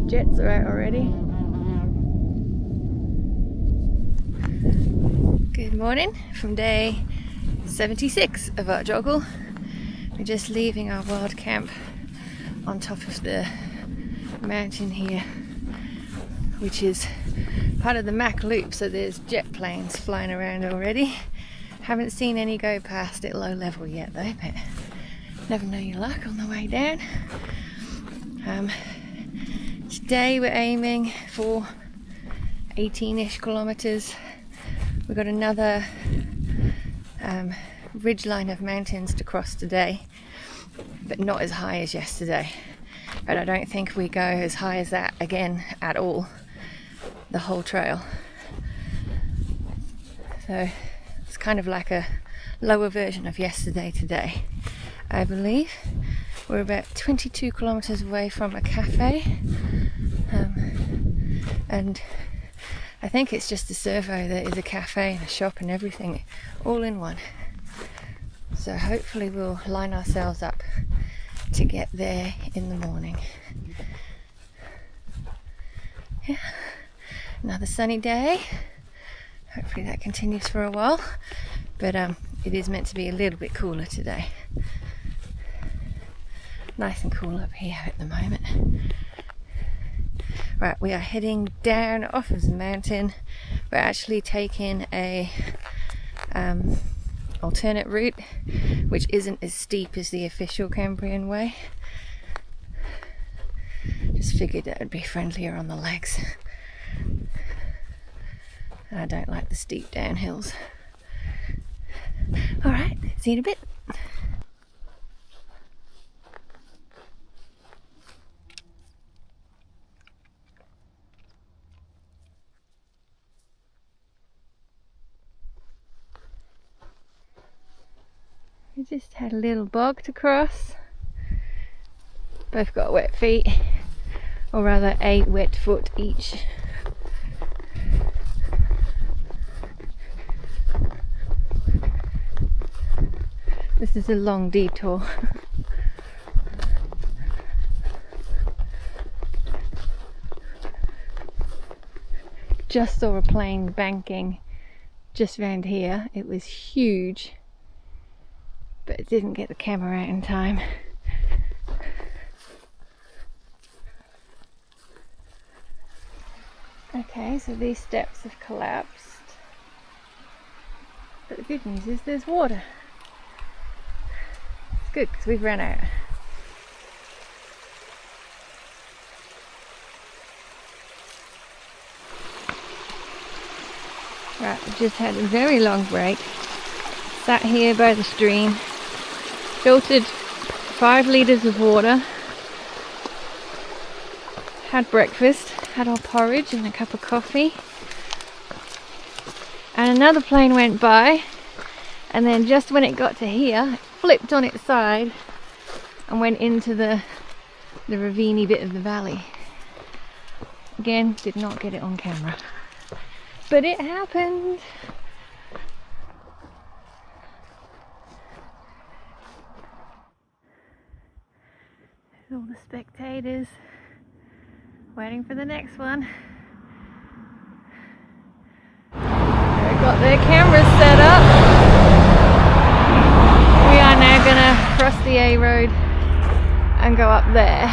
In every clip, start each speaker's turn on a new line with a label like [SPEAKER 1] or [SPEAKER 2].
[SPEAKER 1] Jets are out already. Good morning from day 76 of our joggle. We're just leaving our wild camp on top of the mountain here, which is part of the Mac Loop, so there's jet planes flying around already. Haven't seen any go past at low level yet though, but never know your luck on the way down. Today we're aiming for 18-ish kilometers. We've got another ridge line of mountains to cross today, but not as high as yesterday. But I don't think we go as high as that again at all, the whole trail. So it's kind of like a lower version of yesterday today, I believe. We're about 22 kilometers away from a cafe, and I think it's just a servo. There is a cafe and a shop and everything all in one. So hopefully we'll line ourselves up to get there in the morning. Yeah, another sunny day. Hopefully that continues for a while, but it is meant to be a little bit cooler today. Nice and cool up here at the moment. Right, we are heading down off of the mountain. We're actually taking a alternate route, which isn't as steep as the official Cambrian Way. Just figured that would be friendlier on the legs. I don't like the steep downhills. Alright, see you in a bit. We just had a little bog to cross. Both got wet feet, or rather a wet foot each. This is a long detour. Just saw a plane banking just round here. It was huge, but it didn't get the camera out in time. Okay, so these steps have collapsed, but the good news is there's water. It's good because we've run out. Right, we've just had a very long break. Sat here by the stream, filtered 5 litres of water, had breakfast, had our porridge and a cup of coffee, and another plane went by, and then just when it got to here, it flipped on its side and went into the ravine-y bit of the valley. Again, did not get it on camera, but it happened. All the spectators waiting for the next one. They've got their cameras set up. We are now gonna cross the A road and go up there.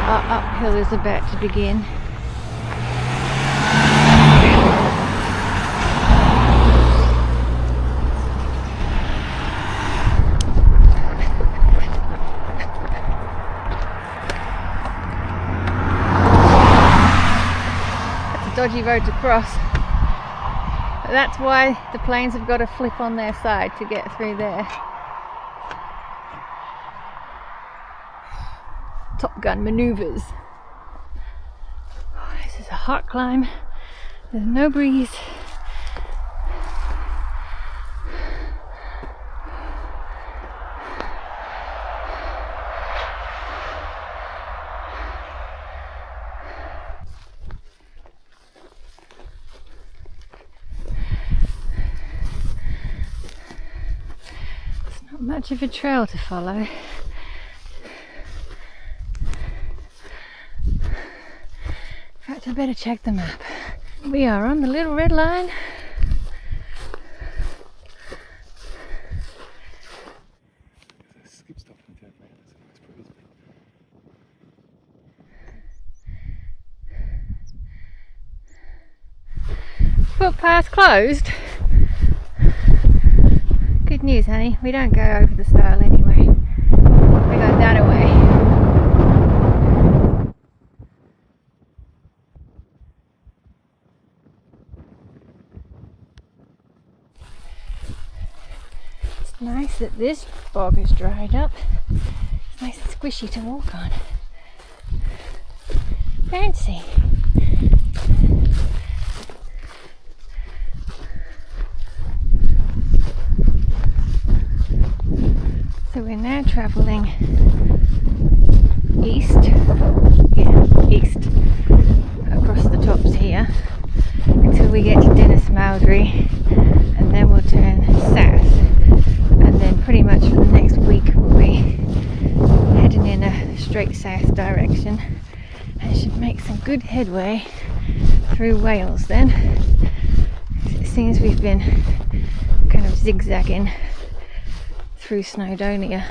[SPEAKER 1] Our uphill is about to begin. Dodgy road to cross. But that's why the planes have got to flip on their side to get through there. Top Gun maneuvers. Oh, this is a hot climb. There's no breeze. Much of a trail to follow. better check the map. We are on the little red line. Footpath closed. Good news, honey. We don't go over the stile anyway. We go that way. It's nice that this bog is dried up. It's nice and squishy to walk on. Fancy. So we're now travelling east, east, across the tops here, until we get to Dennis Mowdrey, and then we'll turn south, and then pretty much for the next week we'll be heading in a straight south direction, and should make some good headway through Wales then. It seems we've been kind of zigzagging through Snowdonia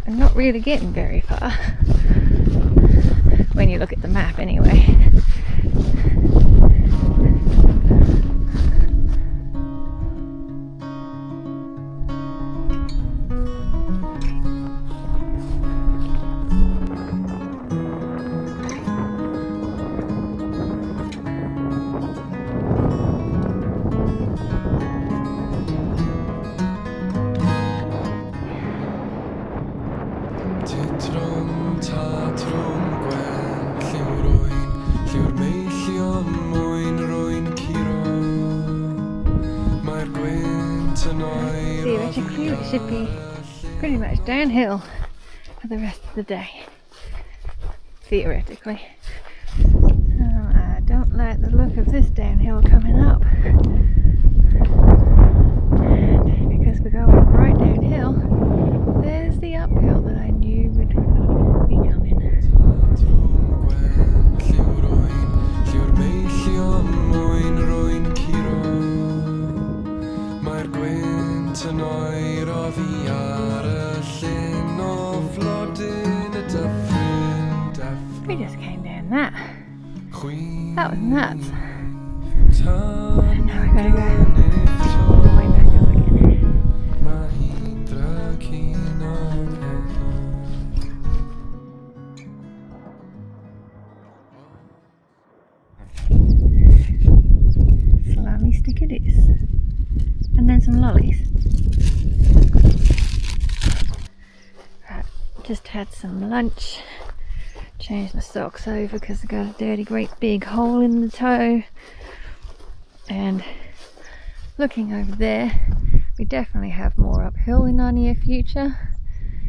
[SPEAKER 1] and not really getting very far when you look at the map anyway. Theoretically, it should be pretty much downhill for the rest of the day. Theoretically. I don't like the look of this downhill coming up. And because we're going right downhill, there's the uphill that I knew would be coming. We just came down that. That was nuts. And now we gotta go all the way back up again. Salami stick it is. And then some lollies. Right, just had some lunch. Changed my socks over because I got a dirty great big hole in the toe. And looking over there, we definitely have more uphill in our near future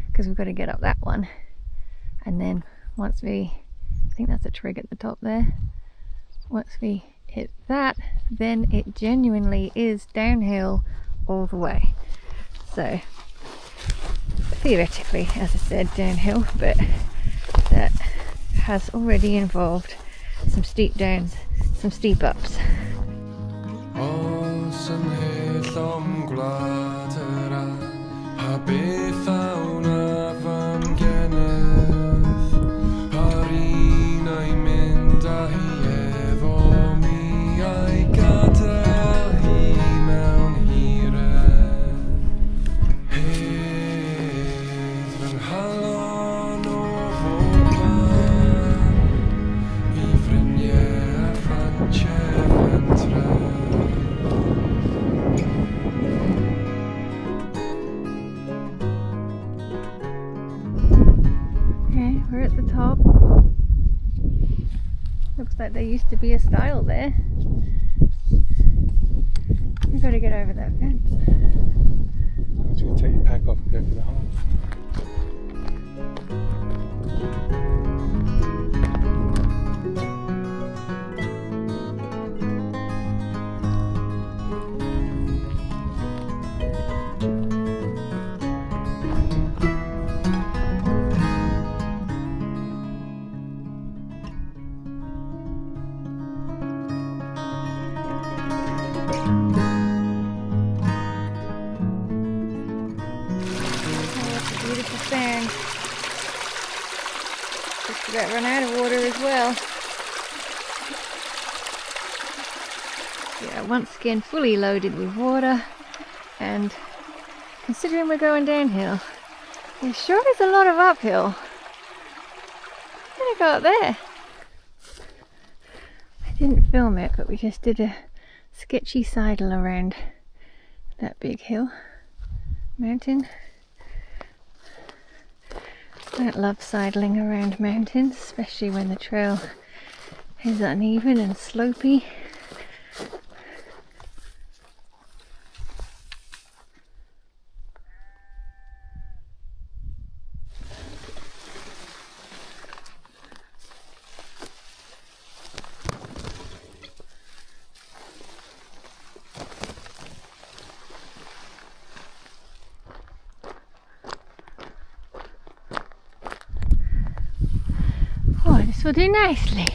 [SPEAKER 1] because we've got to get up that one. And then once I think that's a trig at the top there. Once we hit that, then it genuinely is downhill all the way. So theoretically, as I said, downhill, but that has already involved some steep downs, some steep ups. We're at the top. Looks like there used to be a stile there. We've got to get over that fence.
[SPEAKER 2] I'm just going to take your pack off and go for the hole.
[SPEAKER 1] Beautiful fan. Just about run out of water as well. Yeah, once again fully loaded with water, and considering we're going downhill, there sure is a lot of uphill. I'm gonna go up there. I didn't film it, but we just did a sketchy sidle around that big hill, mountain. I don't love sidling around mountains, especially when the trail is uneven and slopey. Oh, this will do nicely.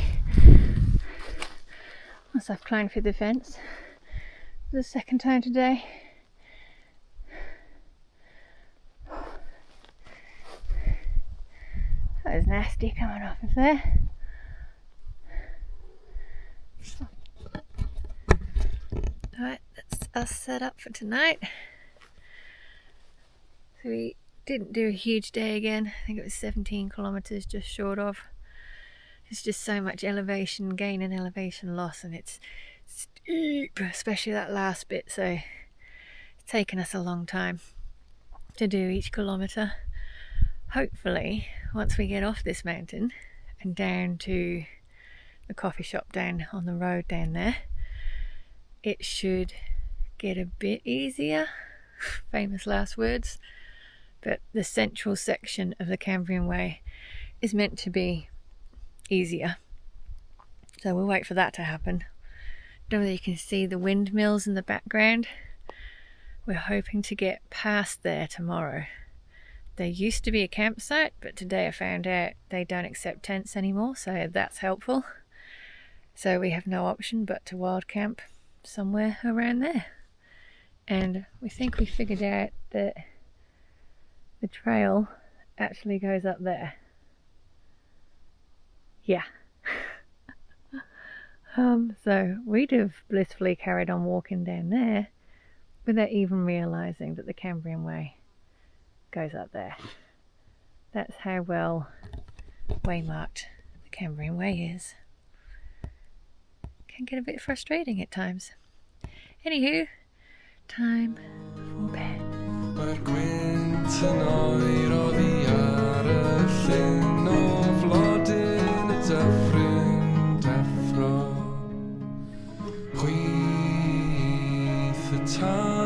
[SPEAKER 1] Once I've climbed through the fence for the second time today. That was nasty coming off of there. Alright, that's us set up for tonight. So we didn't do a huge day again. I think it was 17 kilometers just short of. It's just so much elevation gain and elevation loss, and it's steep, especially that last bit, so it's taken us a long time to do each kilometre. Hopefully, once we get off this mountain and down to the coffee shop down on the road down there, it should get a bit easier. Famous last words. But the central section of the Cambrian Way is meant to be easier, so we'll wait for that to happen. Don't know whether you can see the windmills in the background. We're hoping to get past there tomorrow. There used to be a campsite, but today I found out they don't accept tents anymore, so that's helpful. So we have no option but to wild camp somewhere around there. And we think we figured out that the trail actually goes up there. Yeah. So we'd have blissfully carried on walking down there without even realising that the Cambrian Way goes up there. That's how well waymarked the Cambrian Way is. Can get a bit frustrating at times. Anywho, time for bed. Time